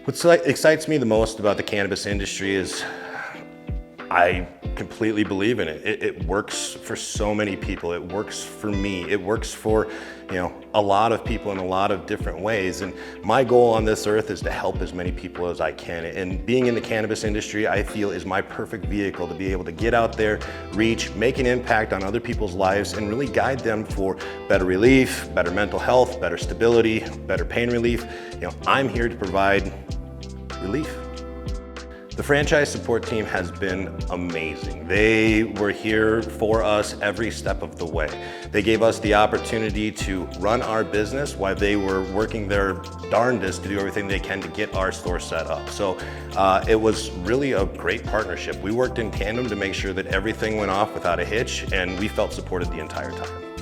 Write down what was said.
What excites me the most about the cannabis industry is I completely believe in it. It works for so many people. It works for me. It works for, a lot of people in a lot of different ways. And my goal on this earth is to help as many people as I can. And being in the cannabis industry, I feel is my perfect vehicle to be able to get out there, reach, make an impact on other people's lives, and really guide them for better relief, better mental health, better stability, better pain relief. I'm here to provide relief. The franchise support team has been amazing. They were here for us every step of the way. They gave us the opportunity to run our business while they were working their darndest to do everything they can to get our store set up. So it was really a great partnership. We worked in tandem to make sure that everything went off without a hitch, and we felt supported the entire time.